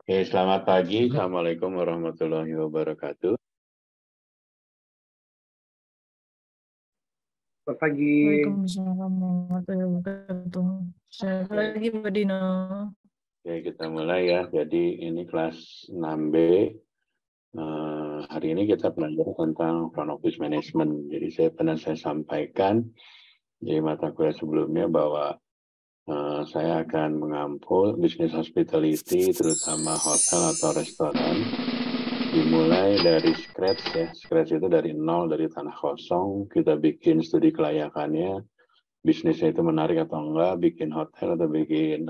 Oke, selamat pagi. Assalamualaikum warahmatullahi wabarakatuh. Selamat pagi. Waalaikumsalam warahmatullahi wabarakatuh. Selamat pagi, Mbak Dino. Oke, kita mulai ya. Jadi ini kelas 6B. Hari ini kita belajar tentang front office management. Jadi saya sampaikan di mata kuliah sebelumnya bahwa saya akan mengampu bisnis hospitality, terutama hotel atau restoran, dimulai dari scratch ya. Scratch itu dari nol, dari tanah kosong. Kita bikin studi kelayakannya, bisnisnya itu menarik atau enggak, bikin hotel atau bikin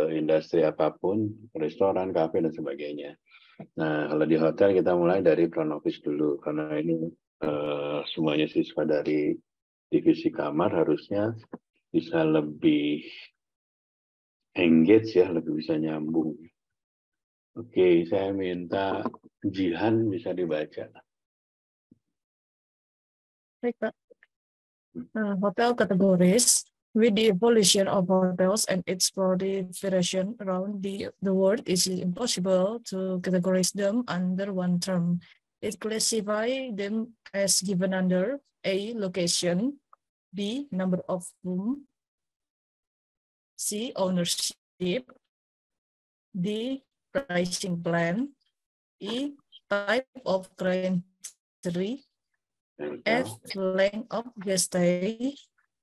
industri apapun, restoran, kafe dan sebagainya. Nah, kalau di hotel kita mulai dari front office dulu, karena ini semuanya siswa dari divisi kamar harusnya bisa lebih engage ya, lebih bisa nyambung. Oke, saya minta Jihan bisa dibaca. Baik, Pak. Hotel categories. With the evolution of hotels and its proliferation around the world, it is impossible to categorize them under one term. It classifies them as given under A, location, B, number of room, C, ownership, D, pricing plan, E, type of clientele, F, length of guest stay,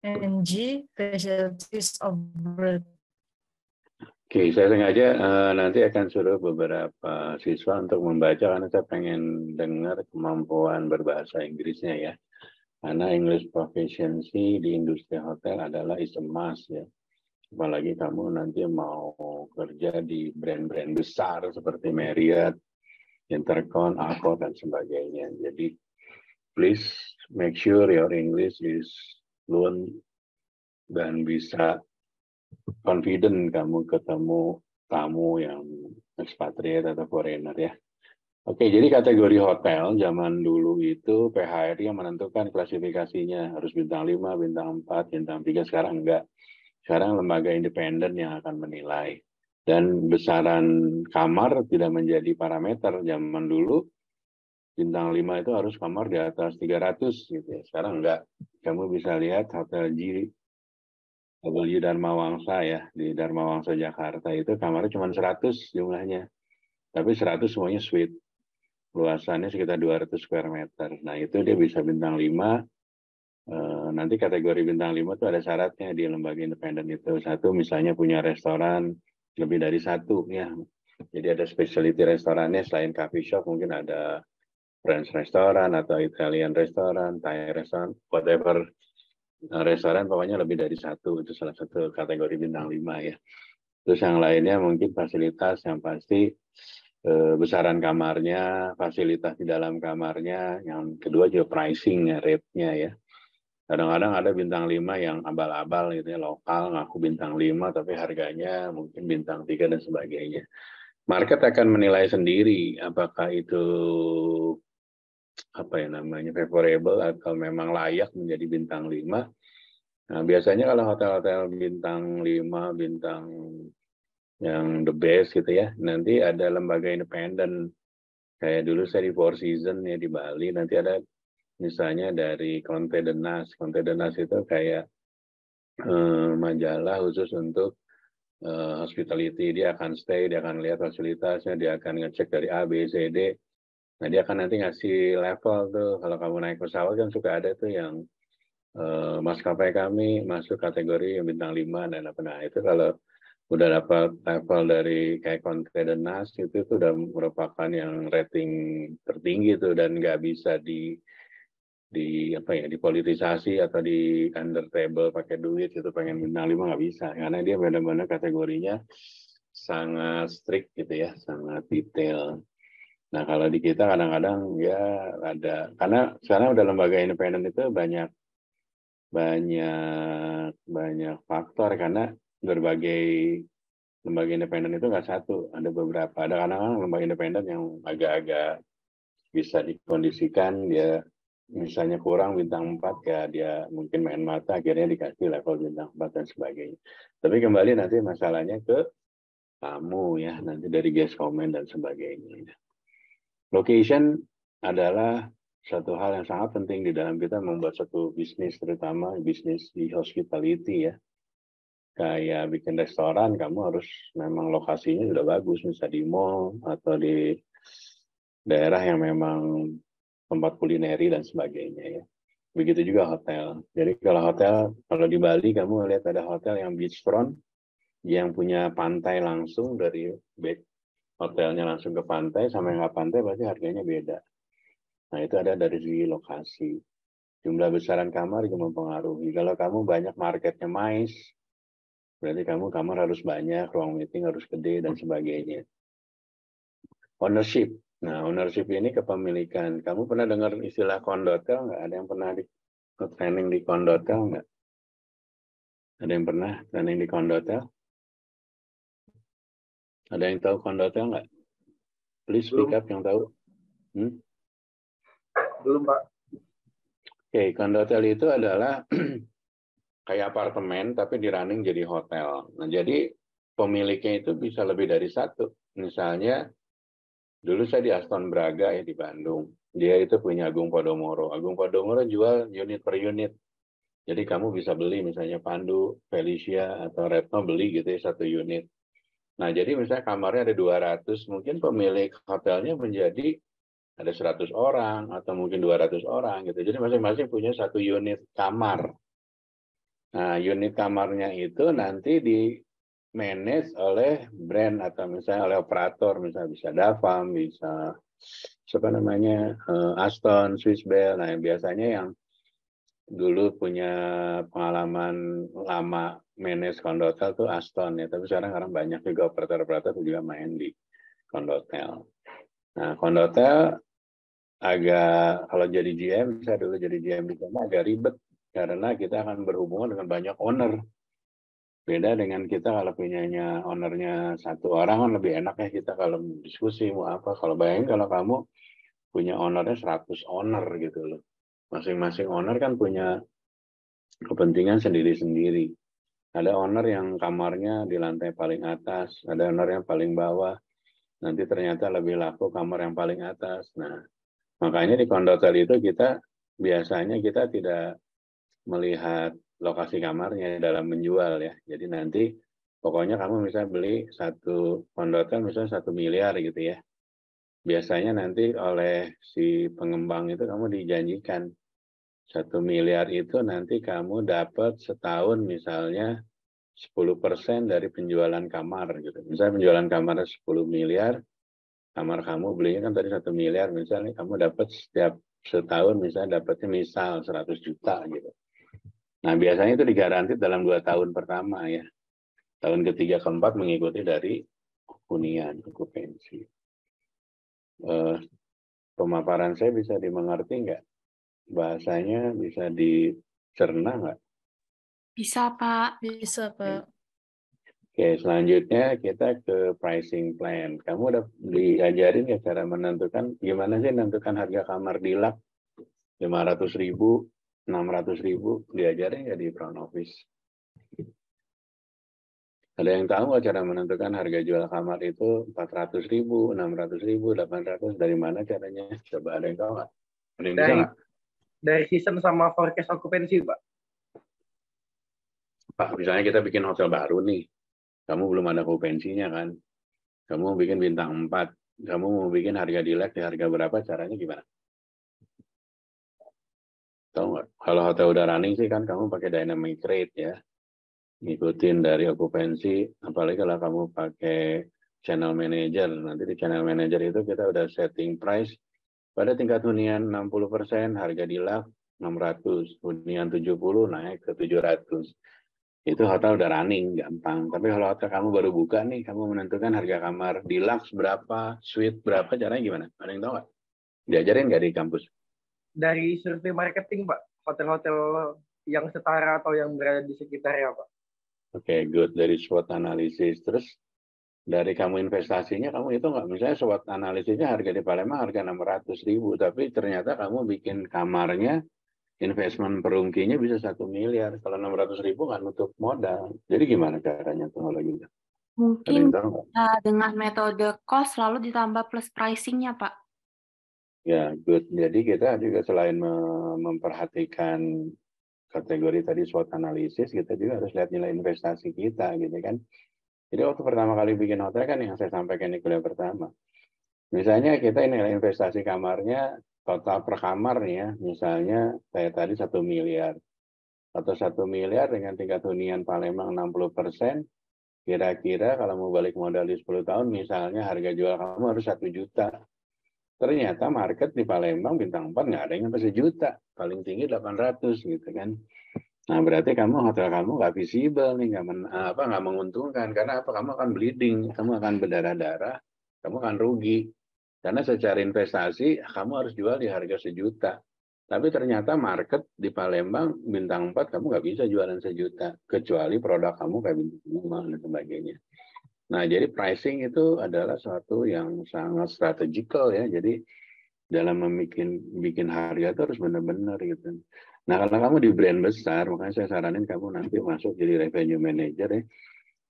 and G, facilities of birth. Oke, saya sengaja nanti akan suruh beberapa siswa untuk membaca karena saya pengen dengar kemampuan berbahasa Inggrisnya ya. Karena English proficiency di industri hotel adalah is a must ya. Apalagi kamu nanti mau kerja di brand-brand besar seperti Marriott, Intercon, Accor, dan sebagainya. Jadi, please make sure your English is fluent dan bisa confident kamu ketemu tamu yang expatriate atau foreigner ya. Oke, jadi kategori hotel zaman dulu itu PHRI yang menentukan klasifikasinya harus bintang 5, bintang 4, bintang 3, sekarang enggak. Sekarang lembaga independen yang akan menilai. Dan besaran kamar tidak menjadi parameter. Zaman dulu bintang 5 itu harus kamar di atas 300 gitu ya. Sekarang enggak. Kamu bisa lihat Hotel W Dharma Wangsa ya, di Dharma Wangsa Jakarta itu kamarnya cuma 100 jumlahnya. Tapi 100 semuanya suite. Luasannya sekitar 200 square meter. Nah, itu dia bisa bintang 5. Nanti kategori bintang 5 itu ada syaratnya di lembaga independen itu. Satu, misalnya punya restoran lebih dari satu ya. Jadi ada specialty restorannya selain coffee shop, mungkin ada French restoran atau Italian restoran, Thai restoran, whatever restoran, pokoknya lebih dari satu. Itu salah satu kategori bintang 5 ya. Terus yang lainnya mungkin fasilitas, yang pasti besaran kamarnya, fasilitas di dalam kamarnya. Yang kedua juga pricing-nya, rate-nya ya. Kadang-kadang ada bintang 5 yang abal-abal gitu ya, lokal ngaku bintang 5 tapi harganya mungkin bintang 3 dan sebagainya. Market akan menilai sendiri apakah itu favorable atau memang layak menjadi bintang 5. Nah, biasanya kalau hotel-hotel bintang 5, bintang yang the best gitu ya, nanti ada lembaga independen. Kayak dulu saya di Four Seasons ya di Bali, nanti ada misalnya dari Conte de Nas. Conte de Nas itu kayak majalah khusus untuk hospitality. Dia akan stay, dia akan lihat fasilitasnya, dia akan ngecek dari A, B, C, D. Nah, dia akan nanti ngasih level tuh. Kalau kamu naik pesawat kan suka ada tuh yang maskapai kami masuk kategori yang bintang 5 dan apa. Nah, itu kalau udah dapat level dari kayak Conte de Nas itu udah merupakan yang rating tertinggi tuh dan nggak bisa dipolitisasi atau di under table pakai duit itu pengen bintang 5 nggak bisa karena dia benar-benar kategorinya sangat strict gitu ya, sangat detail. Nah, kalau di kita kadang-kadang ya ada, karena sekarang udah lembaga independen itu banyak faktor karena berbagai lembaga independen itu nggak satu, ada beberapa. Ada kadang-kadang lembaga independen yang agak-agak bisa dikondisikan, dia misalnya kurang bintang 4 ya dia mungkin main mata, akhirnya dikasih level bintang 4 dan sebagainya. Tapi kembali nanti masalahnya ke tamu ya, nanti dari guest comment dan sebagainya. Location adalah satu hal yang sangat penting di dalam kita membuat satu bisnis, terutama bisnis di hospitality ya. Kayak bikin restoran, kamu harus memang lokasinya sudah bagus, misalnya di mall atau di daerah yang memang tempat kulineri dan sebagainya ya. Begitu juga hotel. Jadi kalau hotel, kalau di Bali kamu lihat ada hotel yang beachfront, yang punya pantai langsung dari hotelnya langsung ke pantai, sama yang nggak pantai pasti harganya beda. Nah itu ada dari segi lokasi. Jumlah besaran kamar juga mempengaruhi. Kalau kamu banyak marketnya mais, berarti kamu kamar harus banyak, ruang meeting harus gede, dan sebagainya. Ownership. Nah, ownership ini kepemilikan. Kamu pernah dengar istilah kondotel nggak? Ada yang pernah di training di kondotel nggak? Ada yang pernah training di kondotel? Ada yang tahu kondotel nggak? Please speak up yang tahu. Belum, Pak. Oke, kondotel itu adalah kayak apartemen tapi di running jadi hotel. Nah, jadi pemiliknya itu bisa lebih dari satu. Misalnya, dulu saya di Aston Braga ya di Bandung. Dia itu punya Agung Podomoro. Agung Podomoro jual unit per unit. Jadi kamu bisa beli misalnya Pandu, Felicia, atau Retno beli gitu ya satu unit. Nah, jadi misalnya kamarnya ada 200, mungkin pemilik hotelnya menjadi ada 100 orang atau mungkin 200 orang gitu. Jadi masing-masing punya satu unit kamar. Nah, unit kamarnya itu nanti di manage oleh brand atau misalnya oleh operator, misalnya bisa Davam, bisa siapa namanya Aston, Swiss Bell. Nah, biasanya yang dulu punya pengalaman lama manage kondotel tuh Aston ya, tapi sekarang banyak juga operator-operator juga main di kondotel. Nah, kondotel agak, kalau jadi GM, saya dulu jadi GM di sana agak ribet karena kita akan berhubungan dengan banyak owner. Beda dengan kita kalau punyanya ownernya satu orang kan lebih enak ya kita kalau diskusi mau apa. Kalau bayangin kalau kamu punya ownernya 100 owner gitu loh. Masing-masing owner kan punya kepentingan sendiri-sendiri. Ada owner yang kamarnya di lantai paling atas, ada owner yang paling bawah. Nanti ternyata lebih laku kamar yang paling atas. Nah, makanya di kondotel itu kita biasanya kita tidak melihat lokasi kamarnya dalam menjual ya. Jadi nanti pokoknya kamu misalnya beli satu kondotel misalnya 1 miliar gitu ya. Biasanya nanti oleh si pengembang itu kamu dijanjikan 1 miliar itu nanti kamu dapat setahun misalnya 10% dari penjualan kamar gitu. Misalnya penjualan kamar 10 miliar, kamar kamu belinya kan tadi 1 miliar, misalnya kamu dapat setiap setahun misalnya dapatnya misal 100 juta gitu. Nah, biasanya itu digaranti dalam 2 tahun pertama ya. Tahun ketiga keempat mengikuti dari hunian, okupansi. Pemaparan saya bisa dimengerti nggak? Bahasanya bisa dicerna nggak? Bisa, Pak. Bisa, Pak. Oke, selanjutnya kita ke pricing plan. Kamu udah diajarin ya cara menentukan, gimana sih menentukan harga kamar di lab? 500.000, 600.000, diajarin ya di front office. Ada yang tahu nggak cara menentukan harga jual kamar itu 400.000, 600.000, 800, dari mana caranya? Coba ada yang tahu nggak? Ada yang bisa nggak? Dari season sama forecast okupansi, Pak. Pak, misalnya kita bikin hotel baru nih. Kamu belum ada okupansinya kan? Kamu bikin bintang 4. Kamu mau bikin harga dilek di harga berapa? Caranya gimana? Tahu nggak? Kalau hotel udah running sih kan kamu pakai dynamic rate ya. Ngikutin dari okupansi. Apalagi kalau kamu pakai channel manager. Nanti di channel manager itu kita udah setting price. Pada tingkat hunian 60%, harga dilek 600. Hunian 70 naik ke 700. Itu hotel udah running, gampang. Tapi kalau hotel kamu baru buka nih, kamu menentukan harga kamar deluxe berapa, suite berapa, caranya gimana? Ada yang tahu nggak? Diajarin nggak di kampus? Dari survei marketing, Pak. Hotel-hotel yang setara atau yang berada di sekitarnya, Pak. Oke, good. Dari SWOT analisis. Terus dari kamu investasinya, kamu itu nggak? Misalnya SWOT analisisnya harga di Palembang harga 600.000, tapi ternyata kamu bikin kamarnya investment perungkinya bisa 1 miliar. Kalau 600.000 nggak nutup modal. Jadi gimana caranya tuh kalau gitu? Mungkin Ada yang tahu? dengan metode cost lalu ditambah plus pricing-nya, Pak. Ya, good. Jadi kita juga selain memperhatikan kategori tadi SWOT analisis, kita juga harus lihat nilai investasi kita, gitu kan. Jadi waktu pertama kali bikin hotel kan yang saya sampaikan di kuliah pertama. Misalnya kita nilai investasi kamarnya, total per kamar nih ya, misalnya kayak tadi 1 miliar. Atau 1 miliar dengan tingkat hunian Palembang 60%, kira-kira kalau mau balik modal di 10 tahun, misalnya harga jual kamu harus 1 juta. Ternyata market di Palembang bintang 4 nggak ada yang sampai 1 juta. Paling tinggi 800 gitu kan. Nah berarti hotel kamu nggak visible nih, nggak menguntungkan. Karena apa? Kamu akan bleeding, kamu akan berdarah-darah, kamu akan rugi. Karena secara investasi kamu harus jual di harga 1 juta. Tapi ternyata market di Palembang bintang 4 kamu nggak bisa jualan 1 juta. Kecuali produk kamu kayak bintang 5 dan sebagainya. Nah, jadi pricing itu adalah suatu yang sangat strategikal ya. Jadi dalam bikin harga itu harus benar-benar gitu. Nah, kalau kamu di brand besar, makanya saya saranin kamu nanti masuk jadi revenue manager ya.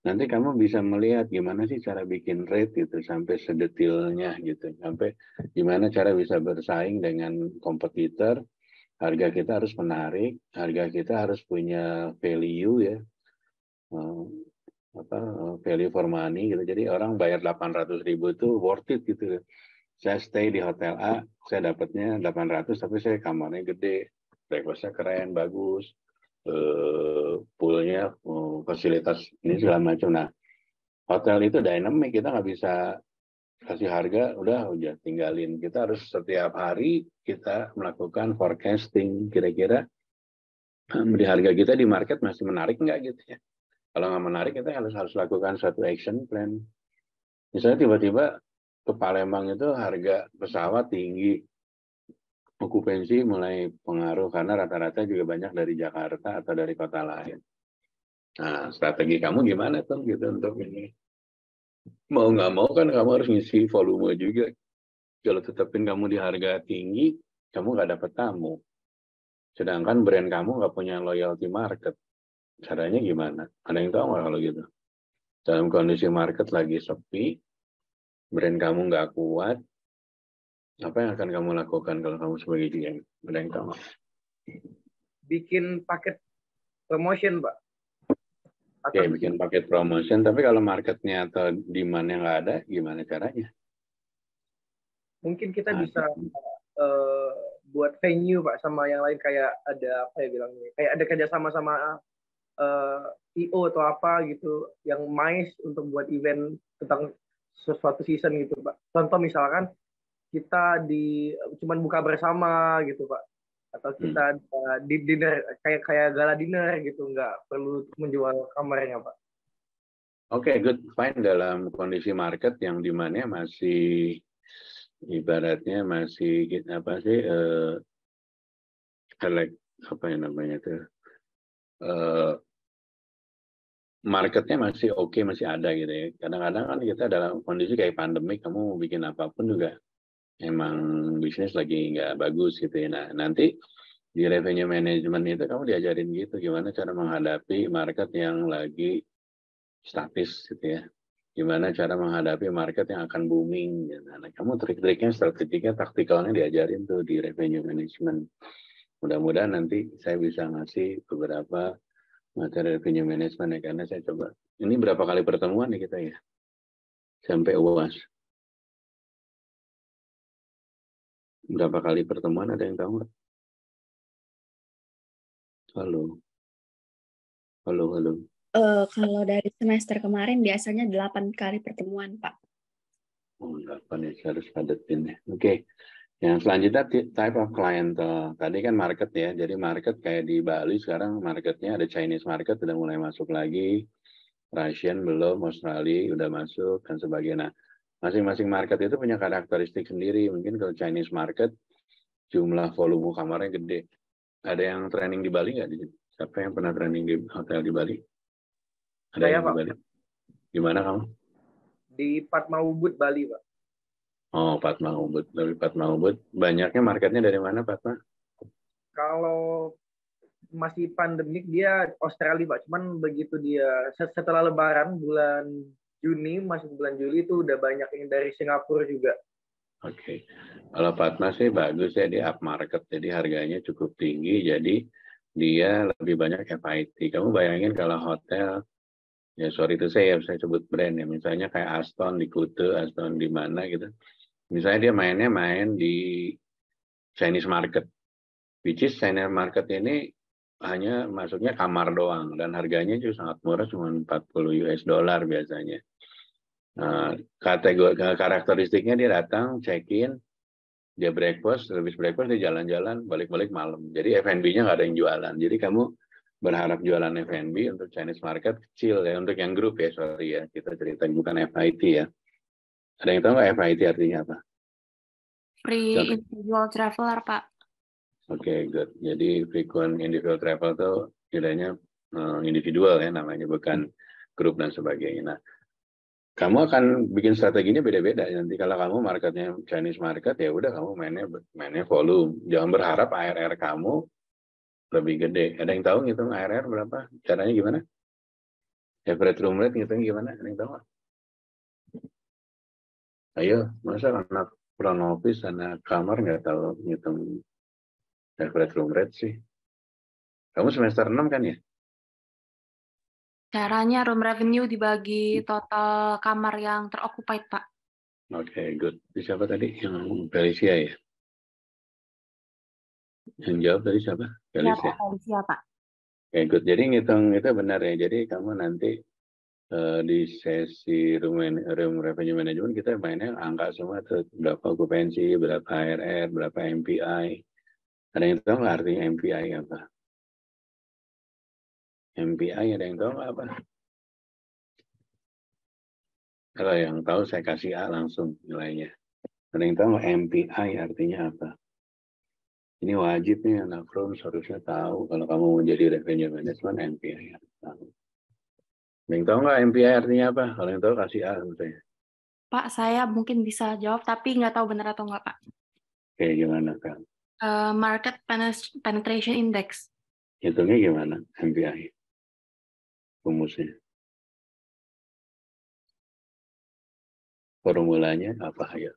Nanti kamu bisa melihat gimana sih cara bikin rate gitu sampai sedetilnya gitu. Sampai gimana cara bisa bersaing dengan kompetitor. Harga kita harus menarik, harga kita harus punya value ya. Value for money gitu. Jadi orang bayar 800.000 itu worth it gitu. Saya stay di hotel A, saya dapatnya 800 tapi saya kamarnya gede, breakfastnya keren, bagus, poolnya, fasilitas ini segala macam. Nah, hotel itu dynamic, kita nggak bisa kasih harga, udah tinggalin. Kita harus setiap hari kita melakukan forecasting, kira-kira di harga kita di market masih menarik nggak gitu ya. Kalau nggak menarik, kita harus lakukan suatu action plan. Misalnya tiba-tiba ke Palembang itu harga pesawat tinggi, okupansi mulai pengaruh karena rata-rata juga banyak dari Jakarta atau dari kota lain. Nah, strategi kamu gimana tuh gitu untuk ini? Mau nggak mau kan kamu harus ngisi volume juga. Kalau tetapin kamu di harga tinggi, kamu nggak dapat tamu. Sedangkan brand kamu nggak punya loyalty market. Caranya gimana? Ada yang tahu nggak kalau gitu? Dalam kondisi market lagi sepi, brand kamu nggak kuat, apa yang akan kamu lakukan kalau kamu sebagai GM? Ada yang tahu? Bikin paket promotion, Pak. Oke, bikin paket promotion, tapi kalau marketnya atau demand-nya nggak ada, gimana caranya? Mungkin kita bisa buat venue, Pak, sama yang lain, kayak ada apa ya bilangnya, kayak ada kerjasama sama IO atau apa gitu yang mais untuk buat event tentang sesuatu season gitu, Pak. Contoh misalkan kita cuman buka bersama gitu, Pak, atau kita di dinner kayak gala dinner gitu, nggak perlu menjual kamarnya, Pak. Oke, good, fine. Dalam kondisi market yang dimana masih ibaratnya masih apa sih apa yang namanya itu marketnya masih oke, masih ada gitu ya. Kadang-kadang kan kita dalam kondisi kayak pandemi, kamu mau bikin apapun juga emang bisnis lagi nggak bagus gitu ya. Nah, nanti di revenue management itu kamu diajarin gitu gimana cara menghadapi market yang lagi statis gitu ya. Gimana cara menghadapi market yang akan booming gitu. Nah, kamu trik-triknya, strateginya, taktikalnya diajarin tuh di revenue management. Mudah-mudahan nanti saya bisa ngasih beberapa materi revenue management ya, karena saya coba. Ini berapa kali pertemuan nih kita ya? Sampai UAS. Berapa kali pertemuan, ada yang tahu nggak? Halo. Kalau dari semester kemarin biasanya 8 kali pertemuan, Pak. Oh, 8 ya, harus padatin ya. Oke. Yang selanjutnya type of clientele. Tadi kan market ya. Jadi market kayak di Bali sekarang marketnya ada Chinese market sudah mulai masuk lagi. Russian belum, Australia udah masuk dan sebagainya. Nah, masing-masing market itu punya karakteristik sendiri. Mungkin kalau Chinese market jumlah volume kamarnya gede. Ada yang training di Bali nggak? Siapa yang pernah training di hotel di Bali? Ada yang di Bali? Gimana kamu? Di Padma Ubud, Bali, Pak. Oh, Padma Ubud. Dari Padma Ubud. Banyaknya marketnya dari mana, Padma? Kalau masih pandemik dia Australia, Pak. Cuman begitu dia setelah Lebaran bulan Juni, masuk bulan Juli itu udah banyak yang dari Singapura juga. Oke. Kalau Fatma sih bagus ya, di upmarket, jadi harganya cukup tinggi, jadi dia lebih banyak FIT. Kamu bayangin kalau hotel, ya sorry itu saya sebut brand ya, misalnya kayak Aston di Kuta, Aston di mana gitu. Misalnya dia main di Chinese market, which is Chinese market ini hanya masuknya kamar doang dan harganya juga sangat murah, cuma 40 US dollar biasanya. Karakteristiknya dia datang, check-in, dia breakfast, habis breakfast dia jalan-jalan, balik-balik malam. Jadi F&B-nya nggak ada yang jualan. Jadi kamu berharap jualan F&B untuk Chinese market kecil ya, untuk yang grup ya, sorry ya, kita cerita bukan FIT ya. Ada yang tahu nggak FIT artinya apa? Free individual traveler, Pak. Oke, good. Jadi frequent individual travel itu tidaknya individual ya namanya, bukan grup dan sebagainya. Nah, kamu akan bikin strateginya beda-beda. Nanti kalau kamu marketnya Chinese market, ya udah kamu mainnya volume. Jangan berharap ARR kamu lebih gede. Ada yang tahu ngitung ARR berapa? Caranya gimana? Average room rate ngitungnya gimana? Ada yang tahu nggak? Ayo, masa anak front office, anak kamar nggak tahu ngitung average room rate sih? Kamu semester 6 kan ya? Caranya room revenue dibagi total kamar yang teroccupied, Pak. Oke, good. Siapa tadi? Yang Felicia ya? Yang jawab tadi siapa? Ya, Felicia. Pak. Felicia, Pak. Oke, good. Jadi ngitung itu benar ya. Jadi kamu nanti di sesi room revenue management kita mainnya angka semua tuh, berapa okupansi, berapa ARR, berapa MPI. Ada yang tahu nggak artinya MPI apa? MPI ada yang tahu nggak apa? Kalau yang tahu saya kasih A langsung nilainya. Ada yang tahu nggak MPI artinya apa? Ini wajib nih anak room harusnya tahu kalau kamu mau jadi revenue management MPI harus tahu. Ada yang tahu nggak MPI artinya apa? Kalau yang tahu kasih A saya. Pak, saya mungkin bisa jawab, tapi nggak tahu benar atau nggak, Pak. Oke, gimana kan? Market Penetration Index. Hitungnya gimana MPI? Rumusnya. Formulanya apa ya?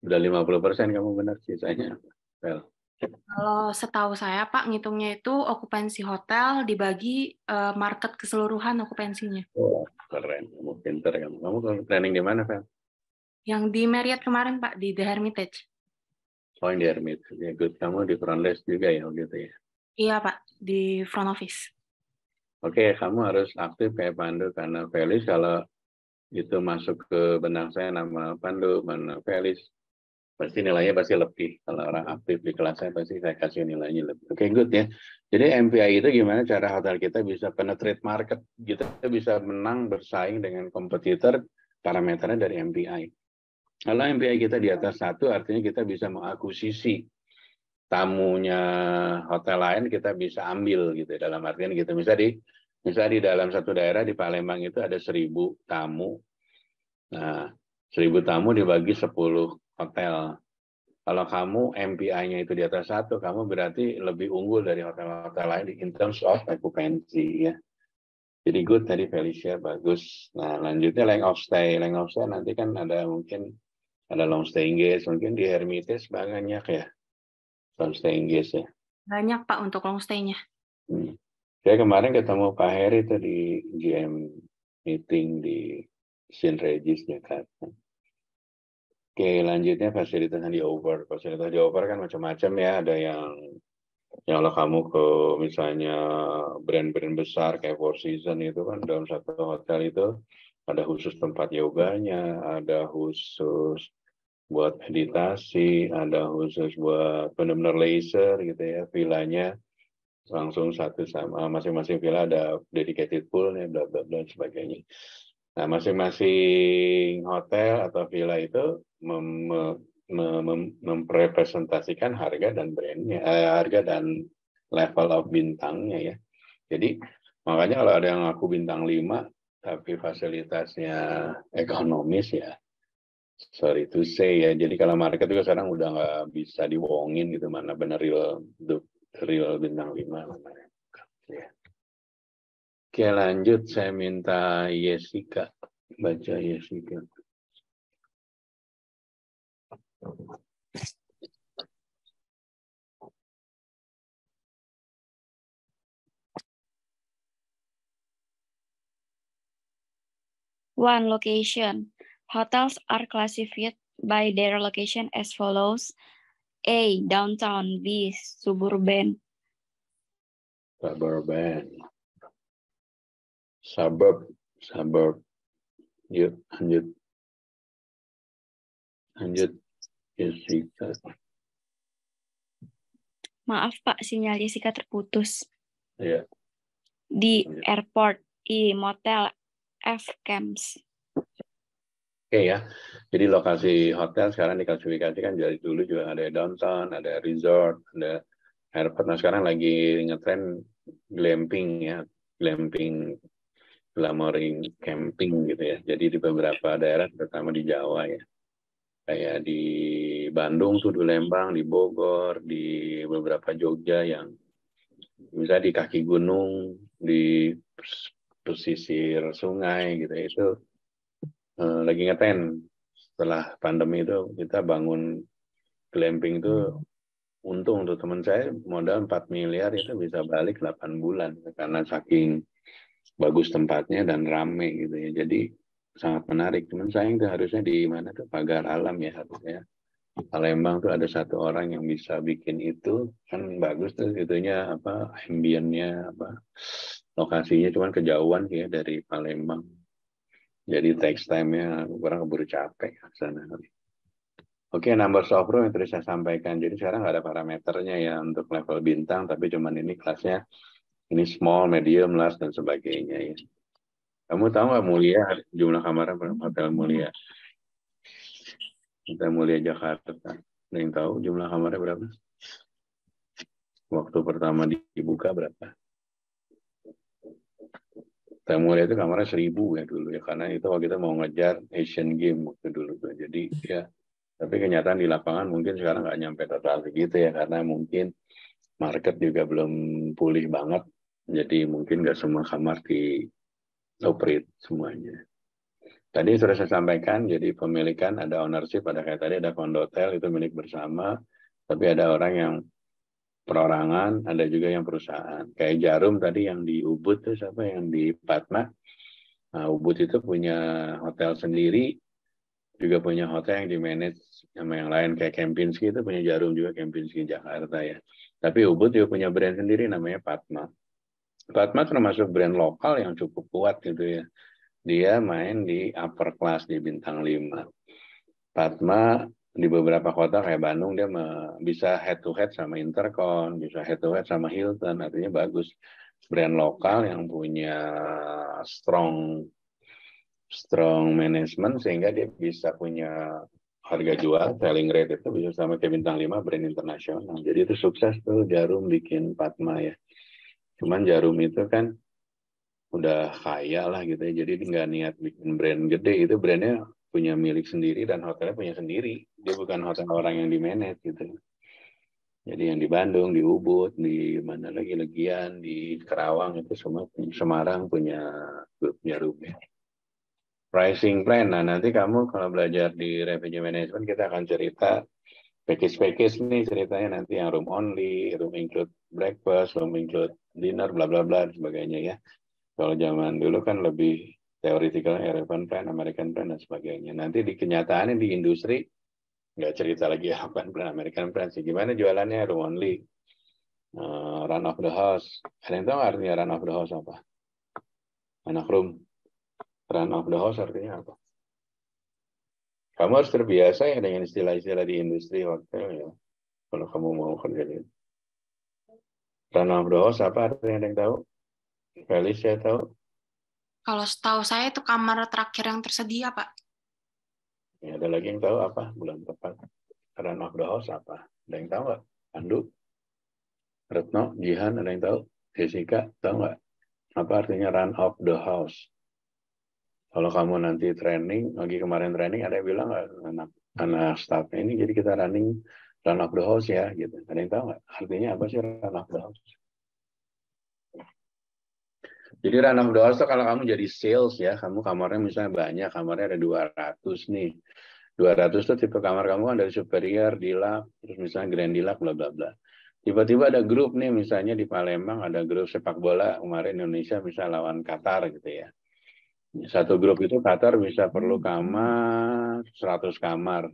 Udah 50% kamu benar, sisanya apa? Well. Kalau setahu saya, Pak, ngitungnya itu okupansi hotel dibagi market keseluruhan okupansinya. Oh, keren. Kamu pinter kamu. Kamu planning di mana, Fel? Yang di Marriott kemarin, Pak, di The Hermitage. Oh, di Hermitage. Ya, good. Kamu di front desk juga ya, gitu ya? Iya, Pak, di front office. Oke, kamu harus aktif kayak Pandu, karena Felis kalau itu masuk ke benak saya nama Pandu, mana Felis, pasti nilainya pasti lebih. Kalau orang aktif di kelas saya pasti saya kasih nilainya lebih. Oke, good ya. Jadi MPI itu gimana cara hotel kita bisa penetrate market, kita bisa menang bersaing dengan kompetitor, parameternya dari MPI. Kalau MPI kita di atas 1, artinya kita bisa mengakuisisi tamunya hotel lain, kita bisa ambil gitu. Dalam artian gitu, misalnya di dalam satu daerah di Palembang itu ada 1.000 tamu. Nah, 1.000 tamu dibagi 10 hotel. Kalau kamu MPI-nya itu di atas 1, kamu berarti lebih unggul dari hotel-hotel lain in terms of occupancy ya. Jadi good tadi Felicia, bagus. Nah, lanjutnya length of stay. Length of stay nanti kan ada mungkin ada long stay engage, mungkin di Hermitage banyak ya. Long stay engage ya. Banyak, Pak, untuk long stay-nya. Saya kemarin ketemu Pak Heri itu di GM meeting di St. Regis Jakarta. Oke, lanjutnya fasilitas di over. Fasilitas di over kan macam-macam ya. Ada yang kalau kamu ke misalnya brand-brand besar kayak Four Seasons itu kan dalam satu hotel itu ada khusus tempat yoganya, ada khusus buat meditasi, ada khusus buat benar-benar laser gitu ya, villanya langsung satu sama masing-masing villa ada dedicated poolnya, bla bla bla sebagainya. Nah, masing-masing hotel atau villa itu mempresentasikan harga dan brandnya, harga dan level of bintangnya ya. Jadi makanya kalau ada yang ngaku bintang 5 tapi fasilitasnya ekonomis ya, sorry to say ya. Jadi kalau market juga sekarang udah nggak bisa dibohongin gitu mana benar real bintang 5 mana. Ya. Oke, lanjut saya minta Jessica baca Jessica. One, location. Hotels are classified by their location as follows. A, downtown. B, suburban. Suburb. Yuk, lanjut Jessica. Maaf Pak, sinyal Jessica terputus. Ya. D, airport. E, motel. F, camps. Oke ya, jadi lokasi hotel sekarang diklasifikasikan dari dulu juga ada downtown, ada resort, ada airport. Nah sekarang lagi ngetren glamping ya, glamping, glamoring camping gitu ya. Jadi di beberapa daerah, terutama di Jawa ya, kayak di Bandung tuh, di Lembang, di Bogor, di beberapa Jogja yang bisa di kaki gunung, di pesisir sungai gitu ya, itu lagi ngetren. Setelah pandemi itu kita bangun glamping itu untung tuh, teman saya modal 4 miliar itu bisa balik 8 bulan karena saking bagus tempatnya dan rame gitu ya. Jadi sangat menarik. Teman saya itu harusnya di mana tuh, Pagar Alam ya harusnya. Palembang tuh ada satu orang yang bisa bikin itu, kan bagus tuh itunya, apa, ambience-nya, apa, lokasinya, cuman kejauhan ya dari Palembang. Jadi text time-nya kurang, keburu capek ke sana. Oke, numbers of room yang tadi saya sampaikan. Jadi sekarang nggak ada parameternya ya untuk level bintang, tapi cuman ini kelasnya, ini small, medium, large, dan sebagainya ya. Kamu tahu nggak Mulia jumlah kamarnya berapa? Hotel Mulia? Hotel Mulia Jakarta. Ada yang tahu jumlah kamarnya berapa? Waktu pertama dibuka berapa? Hotel Mulia itu kamarnya 1.000 ya dulu ya, karena itu waktu kita mau ngejar Asian Games waktu dulu tuh. Jadi ya, tapi kenyataan di lapangan mungkin sekarang nggak nyampe total segitu ya, karena mungkin market juga belum pulih banget. Jadi mungkin nggak semua kamar di operate semuanya. Tadi sudah saya sampaikan, jadi pemilikan ada ownership, ada kayak tadi ada kondotel, itu milik bersama. Tapi ada orang yang perorangan, ada juga yang perusahaan. Kayak Jarum tadi yang di Ubud tuh siapa, yang di Padma. Nah, Ubud itu punya hotel sendiri, juga punya hotel yang di-manage sama yang lain, kayak Kempinski itu punya Jarum juga, Kempinski Jakarta ya. Tapi Ubud juga punya brand sendiri namanya Padma. Padma termasuk brand lokal yang cukup kuat gitu ya. Dia main di upper class, di bintang 5. Padma di beberapa kota kayak Bandung dia bisa head to head sama Intercon, bisa head to head sama Hilton, artinya bagus. Brand lokal yang punya strong management sehingga dia bisa punya harga jual, selling rate itu bisa sama kayak bintang 5 brand internasional. Jadi itu sukses tuh Jarum bikin Padma ya. Cuman Jarum itu kan udah kaya lah gitu ya, jadi nggak niat bikin brand gede, itu brandnya punya milik sendiri dan hotelnya punya sendiri, dia bukan hotel orang yang di-manage gitu. Jadi yang di Bandung, di Ubud, di mana lagi, Legian, di Kerawang itu semua, Semarang punya grupnya Jarum. Pricing plan, nah nanti kamu kalau belajar di revenue management kita akan cerita package nih ceritanya nanti, yang room only, room include breakfast, room include dinner, bla bla bla dan sebagainya ya. Kalau zaman dulu kan lebih theoretical, European plan, American plan, dan sebagainya. Nanti di kenyataannya di industri, nggak cerita lagi European plan, American plan sih. Gimana jualannya, room only, run of the house. Ada yang tahu artinya run of the house apa? Anak room. Run of the house artinya apa? Kamu harus terbiasa ya dengan istilah-istilah di industri hotel ya. Kalau kamu mau kerja di run of the house apa artinya, ada yang tahu? Felicia tahu? Kalau setahu saya itu kamar terakhir yang tersedia, Pak. Ya, ada lagi yang tahu apa? Belum tepat. Run of the house apa? Ada yang tahu nggak? Pandu? Retno? Jihan? Ada yang tahu? Jessica? Tahu nggak? Apa artinya run of the house? Kalau kamu nanti training, lagi kemarin training, ada yang bilang nggak, anak staffnya ini, jadi kita running run of the house ya, gitu. Ada yang tahu nggak? Artinya apa sih run of the house? Jadi run of the house itu kalau kamu jadi sales ya, kamu kamarnya misalnya banyak, kamarnya ada 200 nih. 200 itu tipe kamar kamu kan dari superior, deluxe, terus misalnya grand deluxe, bla bla bla. Tiba-tiba ada grup nih, misalnya di Palembang ada grup sepak bola kemarin Indonesia bisa lawan Qatar gitu ya. Satu grup itu Qatar bisa perlu kamar 100 kamar.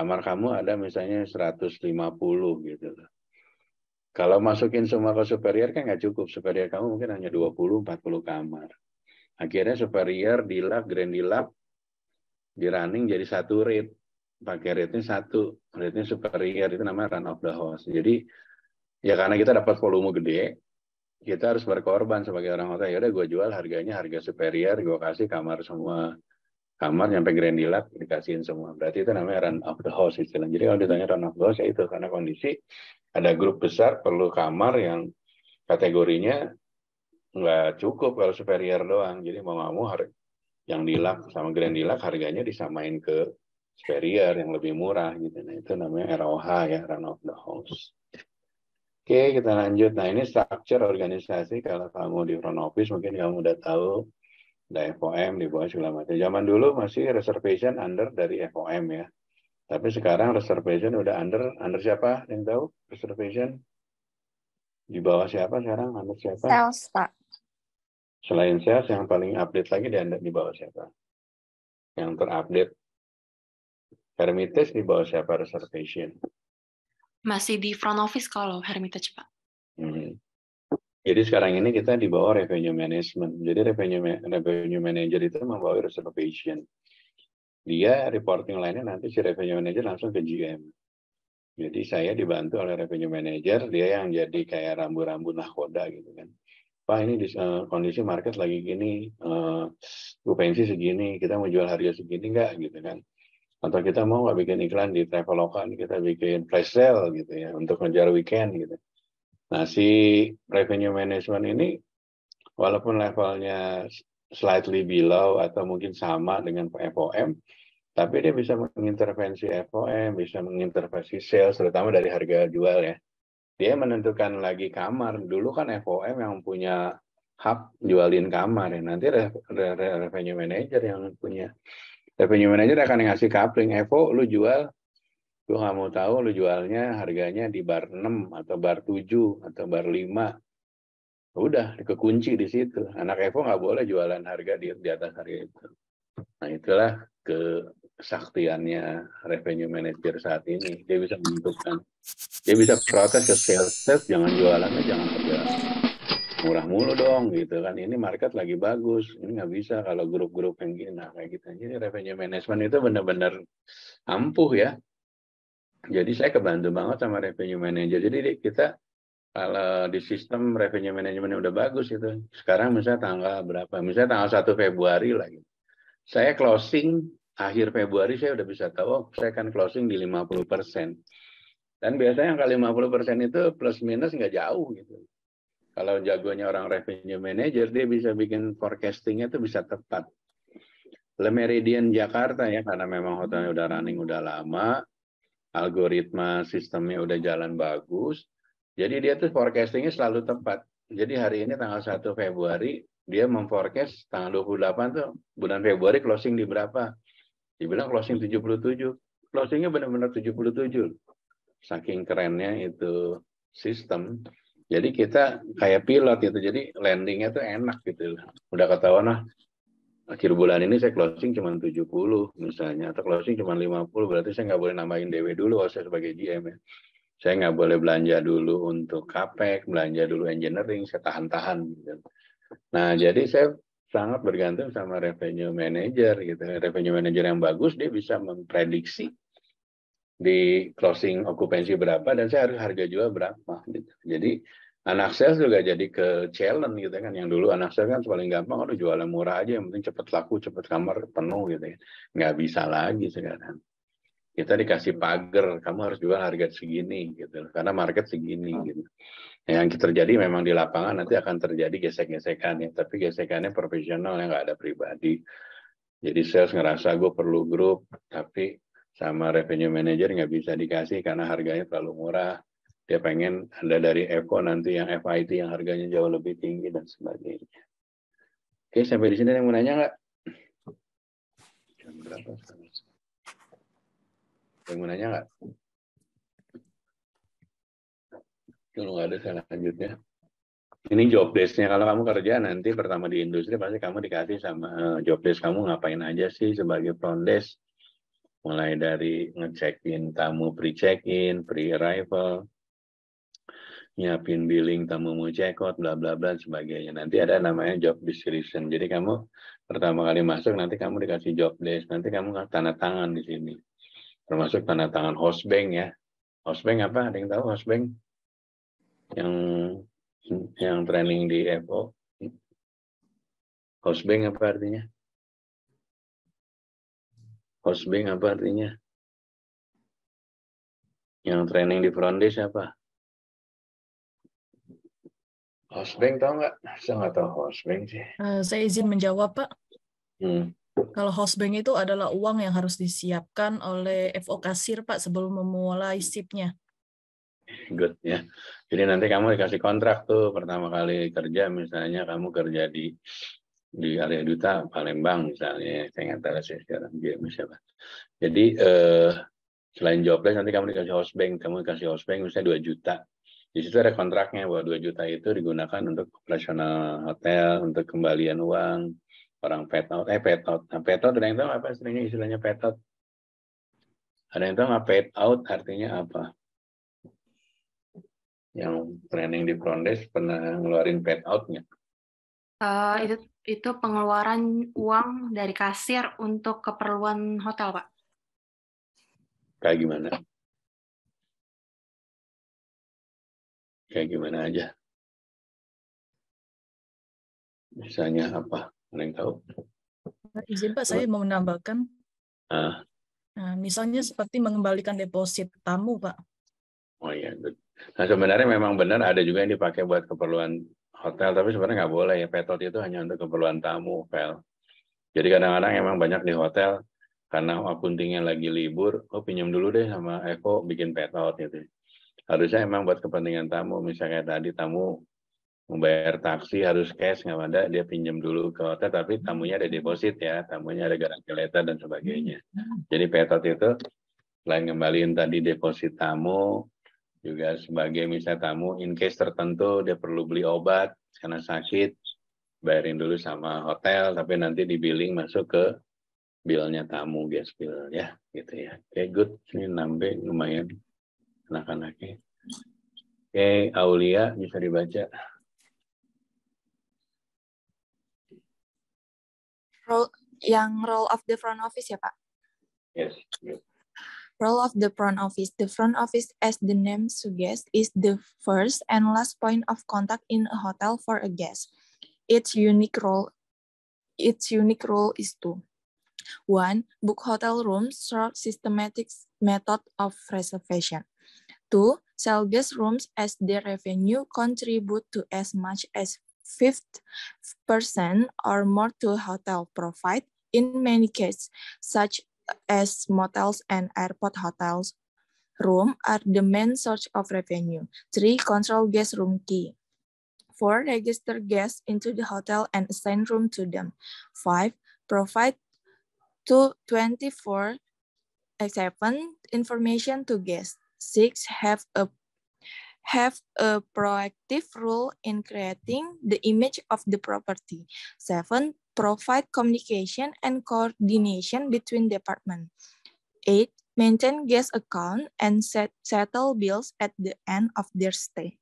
Kamar kamu ada misalnya 150 gitu. Kalau masukin semua ke superior kan nggak cukup. Superior kamu mungkin hanya 20-40 kamar. Akhirnya superior, deluxe, grand deluxe di running jadi satu rate. Pakai rate-nya satu. Rate-nya superior, itu namanya run of the house. Jadi ya karena kita dapat volume gede, kita harus berkorban sebagai orang hotel. Ya udah gue jual harganya harga superior, gue kasih kamar semua. Kamar sampai grand deluxe dikasihin semua. Berarti itu namanya run of the house istilahnya. Jadi kalau ditanya run of the house ya itu karena kondisi ada grup besar perlu kamar yang kategorinya nggak cukup kalau superior doang. Jadi mau nggak mau yang deluxe sama grand deluxe harganya disamain ke superior yang lebih murah gitu. Nah itu namanya ROH ya, run of the house. Oke, kita lanjut. Nah ini structure organisasi. Kalau kamu di front office mungkin kamu udah tahu ada FOM di bawah segala macam. Zaman dulu masih reservation under dari FOM ya. Tapi sekarang reservation udah under siapa yang tahu? Reservation di bawah siapa sekarang? Under siapa? Sales, Pak. Selain sales yang paling update lagi di bawah siapa? Yang terupdate Hermitage di bawah siapa reservation? Masih di front office kalau Hermitage, Pak. Jadi sekarang ini kita di bawah revenue management. Jadi revenue manager itu membawa reservation. Dia reporting line-nya nanti si revenue manager langsung ke GM. Jadi saya dibantu oleh revenue manager, dia yang jadi kayak rambu-rambu nahkoda gitu kan. Pak ini kondisi market lagi gini, okupansi segini, kita mau jual harga segini nggak gitu kan. Atau kita mau nggak bikin iklan di Traveloka, kita bikin flash sale gitu ya, untuk ngejar weekend gitu. Nah, si revenue management ini, walaupun levelnya slightly below atau mungkin sama dengan FOM, tapi dia bisa mengintervensi FOM, bisa mengintervensi sales, terutama dari harga jual ya. Dia menentukan lagi kamar. Dulu kan FOM yang punya hub jualin kamar ya. Nanti revenue manager yang punya. Revenue manager akan ngasih coupling. FO lu jual, lu nggak mau tahu lu jualnya harganya di bar 6 atau bar 7 atau bar 5. Udah kekunci di situ. Anak FO nggak boleh jualan harga di atas harga itu. Nah itulah kesaktiannya revenue manager saat ini. Dia bisa menentukan. Dia bisa protes ke sales, jangan jualannya jangan harga murah mulu dong gitu kan. Ini market lagi bagus. Ini nggak bisa kalau grup-grup yang gini. Nah kayak gitu. Jadi revenue management itu benar-benar ampuh ya. Jadi saya kebantu banget sama revenue manager. Jadi kita kalau di sistem revenue management udah bagus itu. Sekarang misalnya tanggal berapa? Misalnya tanggal 1 Februari lagi. Saya closing akhir Februari saya udah bisa tahu saya akan closing di 50%. Dan biasanya yang kali 50% itu plus minus nggak jauh gitu. Kalau jagonya orang revenue manager, dia bisa bikin forecastingnya itu bisa tepat. Le Méridien Jakarta ya, karena memang hotelnya udah running udah lama, algoritma sistemnya udah jalan bagus, jadi dia tuh forecastingnya selalu tepat. Jadi hari ini tanggal 1 Februari, dia memforecast tanggal 28 tuh, bulan Februari closing di berapa? Dibilang closing 77. Closingnya benar-benar 77. Saking kerennya itu sistem. Jadi kita kayak pilot gitu. Jadi landingnya tuh enak gitu. Udah ketahuan lah. Akhir bulan ini saya closing cuma 70 misalnya. Atau closing cuma 50. Berarti saya nggak boleh nambahin DW dulu kalau saya sebagai GM ya. Saya nggak boleh belanja dulu untuk capex, belanja dulu engineering, saya tahan-tahan. Gitu. Nah jadi saya sangat bergantung sama revenue manager gitu. Revenue manager yang bagus dia bisa memprediksi di closing okupansi berapa dan saya harus harga jual berapa gitu. Jadi anak sales juga jadi ke challenge gitu kan. Yang dulu anak sales kan paling gampang udah jualan murah aja, yang penting cepat laku, cepat kamar penuh gitu ya. Nggak bisa lagi sekarang. Kita dikasih pagar, kamu harus jual harga segini gitu. Karena market segini gitu. Yang terjadi memang di lapangan nanti akan terjadi gesek-gesekan ya, tapi gesekannya profesional yang nggak ada pribadi. Jadi sales ngerasa gue perlu grup, tapi sama revenue manager nggak bisa dikasih karena harganya terlalu murah. Dia pengen ada dari Eko nanti yang FIT yang harganya jauh lebih tinggi dan sebagainya. Oke, sampai di sini yang mau nanya nggak? Jam berapa sekarang? Yang mau nanya nggak? Kalau nggak ada, saya lanjutnya. Ini job desk-nya. Kalau kamu kerja nanti pertama di industri, pasti kamu dikasih sama job desk kamu ngapain aja sih sebagai front desk. Mulai dari ngecekin tamu pre-check-in, pre-arrival, nyiapin billing tamu mau check out, bla bla bla sebagainya. Nanti ada namanya job description. Jadi kamu pertama kali masuk nanti kamu dikasih job desk, nanti kamu tanda tangan di sini. Termasuk tanda tangan host bank ya. Host bank apa? Ada yang tahu host bank? Yang training di FO. Host bank apa artinya? Host bank apa artinya? Yang training di front desk apa? Host bank tahu nggak? Saya nggak tahu host bank sih. Saya izin menjawab, Pak. Hmm. Kalau host bank itu adalah uang yang harus disiapkan oleh FO kasir, Pak, sebelum memulai shift-nya. Good ya. Jadi nanti kamu dikasih kontrak tuh pertama kali kerja, misalnya kamu kerja di area duta Palembang misalnya. Saya nggak tahu sih sekarang dia siapa. Jadi selain job desk nanti kamu dikasih host bank, misalnya 2 juta. Di situ ada kontraknya bahwa 2 juta itu digunakan untuk operasional hotel, untuk kembalian uang, orang paid out. Nah, paid out ada yang tahu apa istilahnya paid out? Ada yang tahu nggak paid out artinya apa? Yang training di front desk pernah ngeluarin paid out-nya? Itu pengeluaran uang dari kasir untuk keperluan hotel, Pak. Kayak gimana? Kayak gimana aja? Misalnya apa? Ada yang tahu? Izin Pak, saya mau menambahkan. Nah, misalnya seperti mengembalikan deposit tamu, Pak. Oh iya. Nah sebenarnya memang benar ada juga yang dipakai buat keperluan hotel, tapi sebenarnya nggak boleh ya. Petot itu hanya untuk keperluan tamu, Pel. Jadi kadang-kadang emang banyak di hotel karena akuntingnya lagi libur, pinjam dulu deh sama Eko bikin petot gitu. Harusnya emang buat kepentingan tamu, misalnya tadi tamu membayar taksi harus cash, nggak ada, dia pinjam dulu ke hotel, tapi tamunya ada deposit ya, tamunya ada garansi letter dan sebagainya. Jadi petot itu selain ngembaliin tadi deposit tamu, juga sebagai misalnya tamu in case tertentu dia perlu beli obat karena sakit, bayarin dulu sama hotel, tapi nanti di billing masuk ke billnya tamu, guest bill ya, gitu ya. Oke, good. Ini nambah lumayan anak-anaknya. Oke, Aulia bisa dibaca. Role of the front office ya, Pak? Yes. Good. Role of the front office. The front office, as the name suggests, is the first and last point of contact in a hotel for a guest. Its unique role is to 1. Book hotel rooms through systematic method of reservation. 2. Sell guest rooms as their revenue contribute to as much as 50% or more to hotel profit. In many cases, such as motels and airport hotels, room are the main source of revenue. 3. Control guest room key. 4. Register guests into the hotel and assign room to them. 5. Provide to 24/7 information to guests. 6. Have a proactive role in creating the image of the property. 7. Provide communication and coordination between departments. 8. Maintain guest account and settle bills at the end of their stay.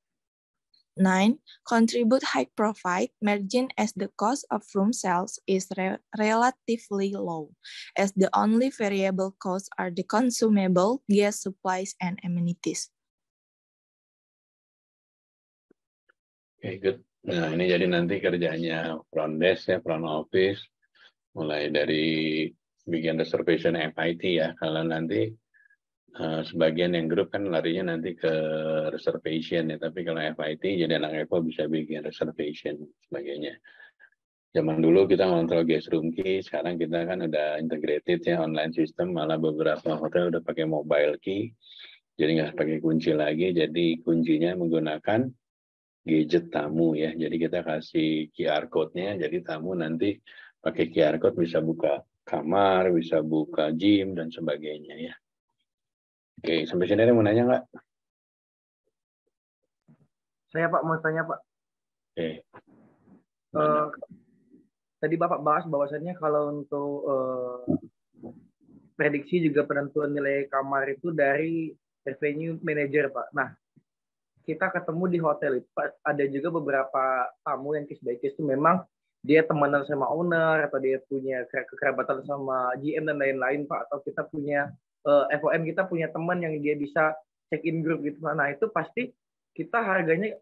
9. Contribute high profit margin as the cost of room sales is relatively low, as the only variable costs are the consumable, guest supplies, and amenities. Oke, good. Nah, ini jadi nanti kerjanya front desk ya, front office, mulai dari bikin reservation FIT ya. Kalau nanti sebagian yang grup kan larinya nanti ke reservation ya, tapi kalau FIT jadi anak EPO bisa bikin reservation sebagainya. Zaman dulu kita ngontrol guest room key, sekarang kita kan udah integrated ya online system, malah beberapa hotel udah pakai mobile key, jadi nggak pakai kunci lagi, jadi kuncinya menggunakan gadget tamu ya. Jadi kita kasih QR code-nya, jadi tamu nanti pakai QR code bisa buka kamar, bisa buka gym, dan sebagainya ya. Oke, sampai sini ada yang mau nanya nggak? Saya Pak mau tanya Pak. Oke. Tadi Bapak bahas bahwasannya kalau untuk prediksi juga penentuan nilai kamar itu dari revenue manager Pak. Nah, kita ketemu di hotel itu Pak, ada juga beberapa tamu yang case by case itu memang dia temenan sama owner atau dia punya kekerabatan sama GM dan lain-lain Pak, atau kita punya FOM, kita punya teman yang dia bisa check-in group gitu. Nah, itu pasti kita harganya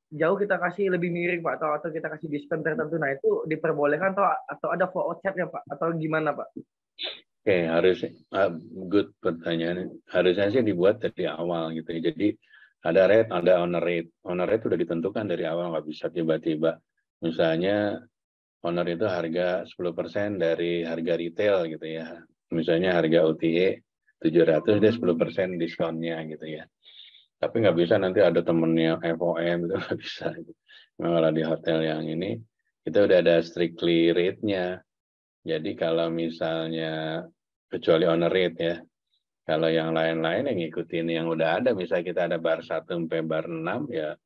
jauh kita kasih lebih miring Pak, atau kita kasih diskon tertentu. Nah, itu diperbolehkan atau ada follow chat-nya Pak, atau gimana Pak? Oke, harus good pertanyaan. Harusnya sih dibuat dari awal gitu. Jadi ada rate, ada owner rate. Owner rate sudah ditentukan dari awal, nggak bisa tiba-tiba. Misalnya owner itu harga 10% dari harga retail gitu ya. Misalnya harga OTA 700, dia 10% diskonnya gitu ya. Tapi nggak bisa nanti ada temennya FOM, itu nggak bisa. Kalau di hotel yang ini, kita udah ada strictly rate-nya. Jadi kalau misalnya, kecuali owner rate ya, kalau yang lain-lain yang ngikutin yang udah ada, misalnya kita ada bar 1 sampai bar 6, ya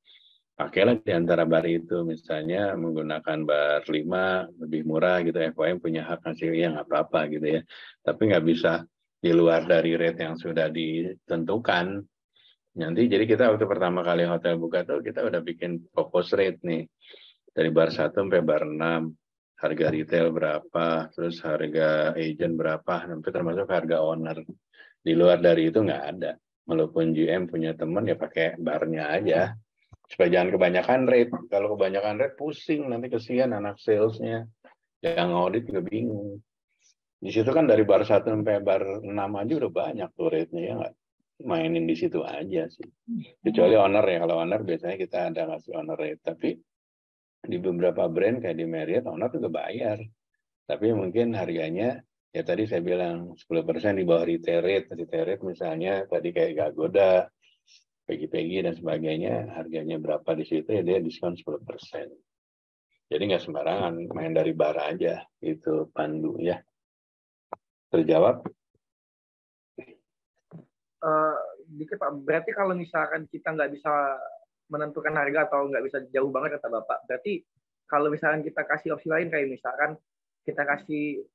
pakailah di antara bar itu. Misalnya menggunakan bar 5, lebih murah gitu, FOM punya hak hasilnya nggak apa-apa gitu ya. Tapi nggak bisa di luar dari rate yang sudah ditentukan. Nanti jadi kita waktu pertama kali hotel buka tuh, kita udah bikin fokus rate nih. Dari bar 1 sampai bar 6. Harga retail berapa, terus harga agent berapa, sampai termasuk harga owner. Di luar dari itu nggak ada. Walaupun GM punya teman, ya pakai barnya aja. Supaya jangan kebanyakan rate. Kalau kebanyakan rate pusing, nanti kesian anak salesnya. Yang audit juga bingung. Di situ kan dari bar 1 sampai bar 6 aja udah banyak tuh rate-nya, ya nggak? Mainin di situ aja sih. Kecuali owner ya. Kalau owner biasanya kita ada ngasih owner rate. Tapi di beberapa brand kayak di Marriott, owner juga bayar. Tapi mungkin harganya, ya tadi saya bilang 10% di bawah retail rate. Retail rate misalnya tadi kayak Gagoda, Peggy dan sebagainya, harganya berapa di situ, ya dia diskon 10%. Jadi nggak sembarangan main dari bar aja, itu Pandu ya. Terjawab? Dikit Pak, berarti kalau misalkan kita nggak bisa menentukan harga atau nggak bisa jauh banget kata Bapak, berarti kalau misalkan kita kasih opsi lain kayak misalkan kita kasih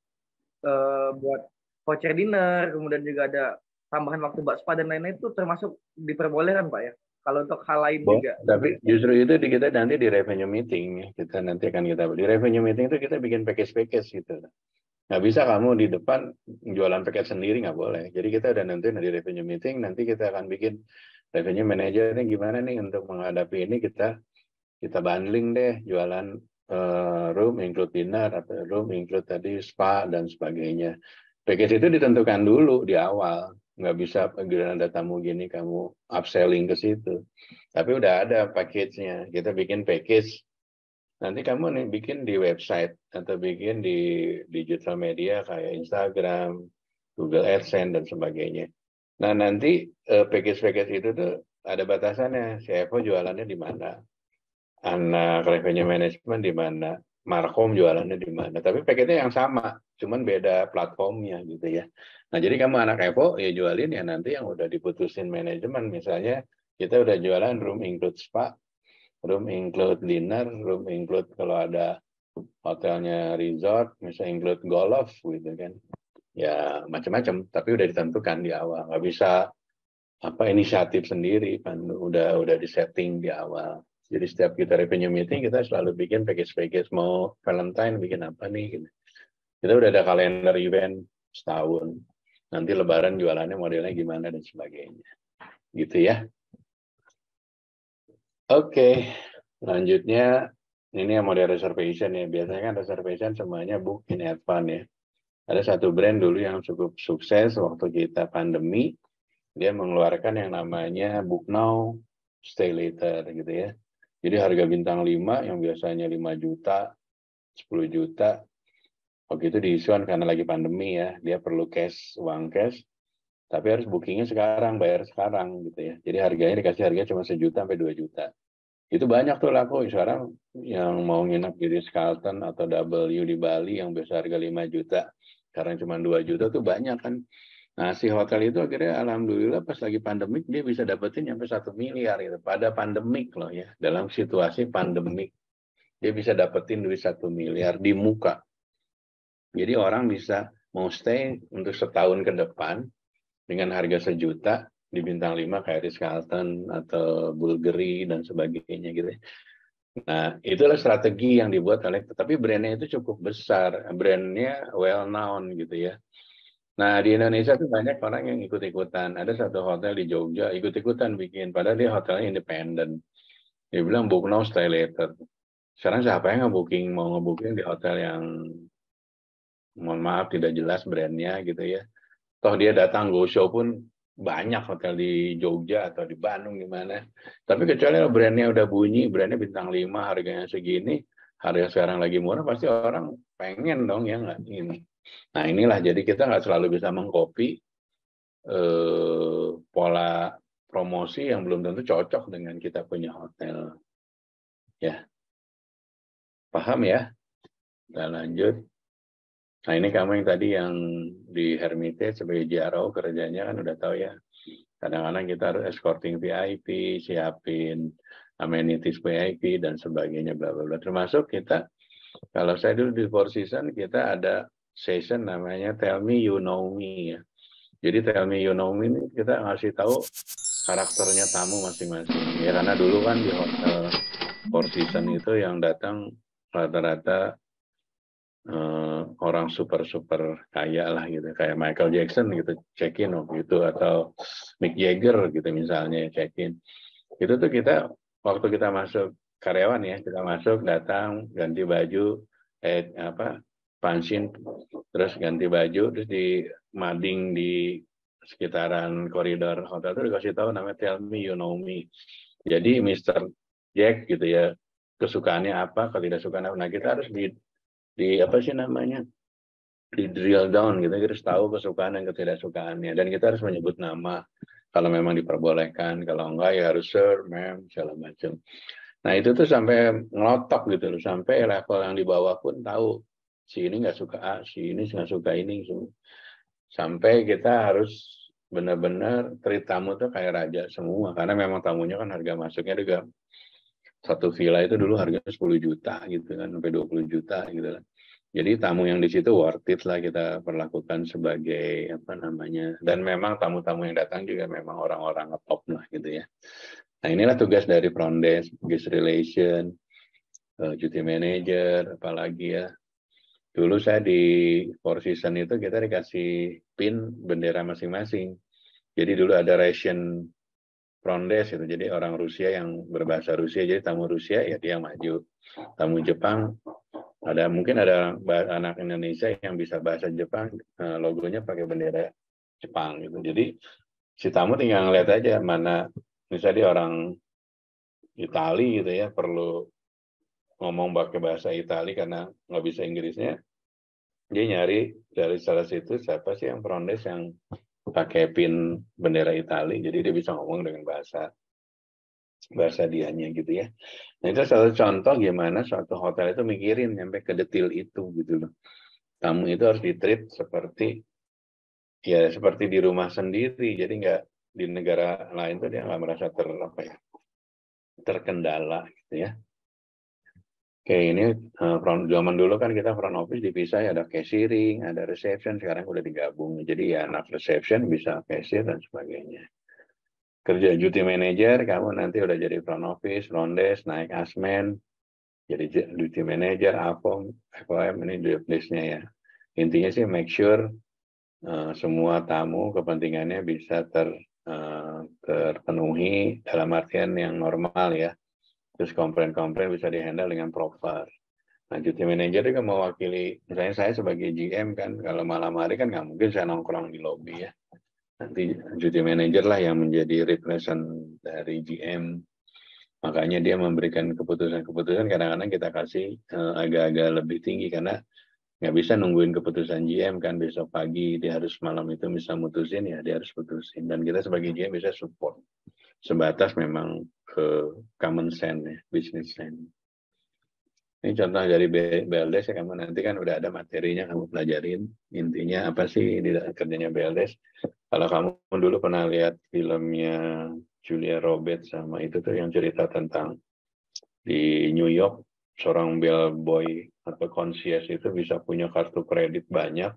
buat voucher dinner, kemudian juga ada tambahan waktu buat spa dan lain-lain, itu termasuk diperbolehkan Pak ya? Kalau untuk hal lain juga. Tapi justru itu kita nanti di revenue meeting, kita nanti akan di revenue meeting itu kita bikin package gitu. Nggak bisa kamu di depan jualan paket sendiri, nggak boleh. Jadi kita udah nentuin di revenue meeting, nanti kita akan bikin revenue manager ini gimana nih untuk menghadapi ini, kita bundling deh, jualan room include dinner, atau room include tadi spa dan sebagainya. Package itu ditentukan dulu di awal, nggak bisa giliran ada tamu gini kamu upselling ke situ. Tapi udah ada package-nya, kita bikin package. Nanti kamu nih bikin di website atau bikin di digital media kayak Instagram, Google AdSense dan sebagainya. Nah nanti package-package itu tuh ada batasannya. CFO jualannya di mana, anak revenue management di mana, Markom jualannya di mana. Tapi package-nya yang sama, cuman beda platformnya gitu ya. Nah jadi kamu anak EVO ya jualin ya nanti yang udah diputusin manajemen. Misalnya kita udah jualan room include spa, room include dinner, room include kalau ada hotelnya resort, misalnya include golf gitu kan. Ya macam-macam, tapi udah ditentukan di awal. Nggak bisa inisiatif sendiri kan, udah disetting di awal. Jadi setiap kita revenue meeting kita selalu bikin package mau Valentine bikin apa nih gitu. Kita udah ada kalender event setahun. Nanti lebaran jualannya modelnya gimana dan sebagainya. Gitu ya. Oke, selanjutnya ini yang model reservation ya. Biasanya kan reservation semuanya book in advance ya. Ada satu brand dulu yang cukup sukses waktu kita pandemi. Dia mengeluarkan yang namanya book now, stay later gitu ya. Jadi harga bintang 5 yang biasanya 5 juta, 10 juta, waktu itu diisuan karena lagi pandemi ya. Dia perlu uang cash, tapi harus bookingnya sekarang, bayar sekarang gitu ya. Jadi harganya dikasih harga cuma 1 juta sampai 2 juta. Itu banyak tuh laku sekarang yang mau nginep di Ritz-Carlton atau W di Bali yang biasa harga 5 juta, sekarang cuma 2 juta tuh banyak kan. Nah, si hotel itu akhirnya alhamdulillah pas lagi pandemik dia bisa dapetin sampai 1 miliar gitu. Pada pandemik loh ya, dalam situasi pandemik dia bisa dapetin duit 1 miliar di muka. Jadi orang bisa mau stay untuk setahun ke depan dengan harga 1 juta di bintang 5 kayak Ritz-Carlton atau Bulgari dan sebagainya gitu. Nah, itulah strategi yang dibuat oleh, tapi brandnya itu cukup besar, brandnya well known gitu ya. Nah, di Indonesia tuh banyak orang yang ikut-ikutan. Ada satu hotel di Jogja ikut-ikutan bikin, padahal dia hotelnya independen. Dia bilang book now, stay later. Sekarang siapa yang mau ngebooking di hotel yang mohon maaf tidak jelas brandnya gitu ya. Toh dia datang go show pun banyak hotel di Jogja atau di Bandung gimana. Tapi kecuali brandnya udah bunyi, brandnya bintang 5 harganya segini, harga sekarang lagi murah, pasti orang pengen dong ya nggak ini. Nah inilah jadi kita nggak selalu bisa mengcopy pola promosi yang belum tentu cocok dengan kita punya hotel. Ya, paham ya? Kita lanjut. Nah ini kamu yang tadi yang di Hermitage sebagai JRO kerjanya kan udah tahu ya. Kadang-kadang kita harus escorting VIP, siapin amenities VIP dan sebagainya bla bla bla. Termasuk kita, kalau saya dulu di Four Seasons kita ada session namanya Tell Me You Know Me ya. Jadi Tell Me You Know Me ini kita ngasih tahu karakternya tamu masing-masing. Ya karena dulu kan di hotel Four Seasons itu yang datang rata-rata orang super kaya lah gitu, kayak Michael Jackson gitu check-in gitu, atau Mick Jagger gitu misalnya check-in. Itu tuh kita waktu kita masuk karyawan ya, kita masuk datang ganti baju pansin, terus ganti baju, terus di mading di sekitaran koridor hotel itu dikasih tahu namanya Tell Me You Know Me. Jadi Mr. Jack gitu ya, kesukaannya apa, ketidaksukaan apa. Nah kita harus di apa sih namanya, di drill down gitu, kita harus tahu kesukaan dan ketidaksukaannya, dan kita harus menyebut nama kalau memang diperbolehkan, kalau enggak ya harus sir, ma'am, segala macam. Nah itu tuh sampai ngelotok gitu loh, sampai level yang di bawah pun tahu si ini nggak suka A, si ini nggak suka ini, sampai kita harus benar-benar treat tamu tuh kayak raja semua, karena memang tamunya kan harga masuknya juga satu villa itu dulu harganya 10 juta gitu kan, sampai 20 juta gitu kan. Jadi tamu yang di situ worth it lah kita perlakukan sebagai apa namanya, dan memang tamu-tamu yang datang juga memang orang-orang top lah gitu ya. Nah inilah tugas dari front desk, guest relation, duty manager, apalagi ya. Dulu saya di Four Seasons itu kita dikasih pin bendera masing-masing. Jadi dulu ada ration front desk itu, jadi orang Rusia yang berbahasa Rusia, jadi tamu Rusia ya dia yang maju. Tamu Jepang, mungkin ada anak Indonesia yang bisa bahasa Jepang, logonya pakai bendera Jepang gitu. Jadi si tamu tinggal ngeliat aja mana, misalnya dia orang Itali gitu ya, perlu ngomong pakai bahasa Itali karena nggak bisa Inggrisnya, dia nyari dari salah situ siapa sih yang front desk yang pakai pin bendera Itali, jadi dia bisa ngomong dengan bahasa dianya gitu ya. Nah itu salah satu contoh gimana suatu hotel itu mikirin sampai ke detail itu gitu loh. Tamu itu harus di-treat seperti di rumah sendiri, jadi nggak di negara lain tuh dia nggak merasa terkendala gitu ya. Oke, ini zaman dulu kan kita front office dipisah ya, ada cashiering, ada reception, sekarang udah digabung. Jadi ya anak reception bisa cashier dan sebagainya. Kerja duty manager, kamu nanti udah jadi front office, front desk, naik asmen, jadi duty manager, FOM, ini job list-nya ya. Intinya sih make sure semua tamu kepentingannya bisa terpenuhi dalam artian yang normal ya. Terus komplain-komplain bisa dihandle dengan proper. Nah, duty manager juga mewakili, misalnya saya sebagai GM kan, kalau malam hari kan nggak mungkin saya nongkrong di lobby ya. Nanti duty manager lah yang menjadi represent dari GM. Makanya dia memberikan keputusan-keputusan, kadang-kadang kita kasih agak-agak lebih tinggi, karena nggak bisa nungguin keputusan GM kan, besok pagi dia harus malam itu bisa mutusin ya, dia harus putusin. Dan kita sebagai GM bisa support sebatas memang common sense ya, business sense. Ini contoh dari BLDes ya, kamu nanti kan udah ada materinya kamu pelajarin. Intinya apa sih di dalam kerjanya BLDes? Kalau kamu dulu pernah lihat filmnya Julia Roberts sama itu tuh yang cerita tentang di New York seorang bellboy atau concierge itu bisa punya kartu kredit banyak.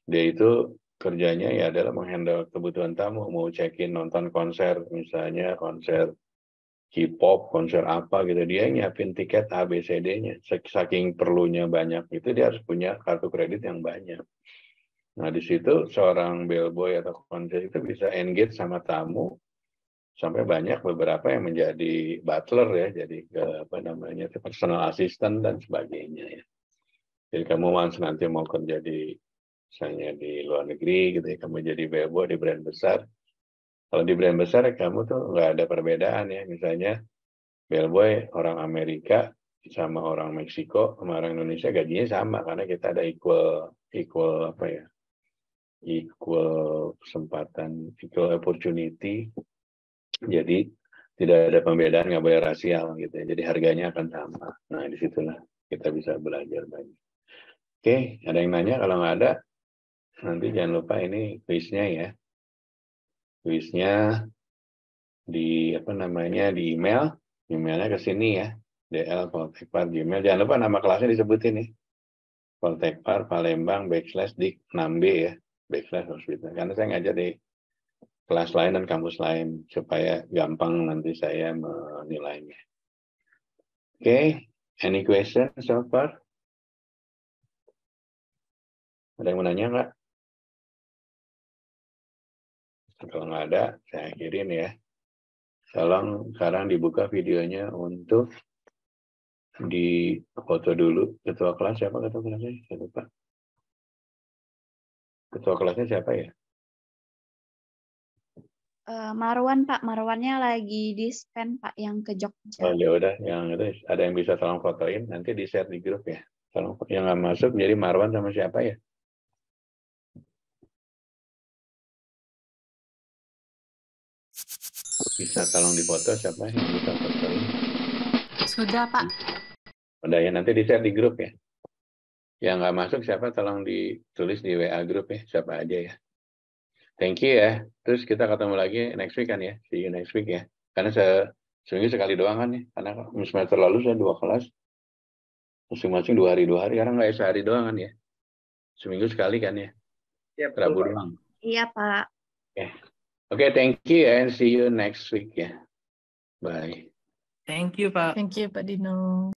Dia itu kerjanya ya adalah menghandle kebutuhan tamu, mau check-in nonton konser, misalnya konser K-pop, konser apa gitu, dia nyiapin tiket A, B, C, D-nya. Saking perlunya banyak itu dia harus punya kartu kredit yang banyak. Nah di situ seorang bellboy atau konser itu bisa engage sama tamu sampai banyak beberapa yang menjadi butler ya, jadi personal assistant dan sebagainya ya. Jadi kamu nanti mau kerja di misalnya di luar negeri gitu ya, kamu jadi bellboy di brand besar. Kalau di brand besar kamu tuh nggak ada perbedaan ya, misalnya bellboy orang Amerika sama orang Meksiko sama orang Indonesia gajinya sama karena kita ada equal kesempatan, equal opportunity. Jadi tidak ada pembedaan, nggak boleh rasial gitu ya. Jadi harganya akan sama. Nah disitulah kita bisa belajar banyak. Oke, ada yang nanya? Kalau nggak ada, nanti jangan lupa ini kuisnya ya. Kuisnya di di email, emailnya ke sini ya, dl@poltekpar@gmail. Jangan lupa nama kelasnya disebutin nih, Poltekpar Palembang /dik 6B ya, /hospital. Karena saya ngajar di kelas lain dan kampus lain supaya gampang nanti saya menilainya. Oke, any question so far? Ada yang mau nanya nggak? Kalau nggak ada, saya akhirin ya. Tolong sekarang dibuka videonya untuk di foto dulu. Ketua kelas siapa ketua kelasnya? Saya lupa. Ketua kelasnya siapa ya? Marwan Pak, Marwannya lagi di scan Pak yang ke Jogja. Oh ya udah, yang itu ada yang bisa tolong fotoin, nanti di share di grup ya. Tolong yang nggak masuk jadi Marwan sama siapa ya? Bisa tolong difoto siapa yang bisa fotoin? Sudah, Pak. Udah ya, nanti di share di grup ya. Yang nggak masuk siapa tolong ditulis di WA grup ya, siapa aja ya. Thank you ya. Terus kita ketemu lagi next week kan ya. See you next week ya. Karena seminggu sekali doang kan ya. Karena semester lalu saya 2 kelas. Masing-masing 2 hari. Karena nggak sehari doang kan ya. Seminggu sekali kan ya. Ya, Rabu betul, Pak. doang. Iya Pak. Oke, thank you and see you next week ya. Bye. Thank you, Pak. Thank you, Pak Dino.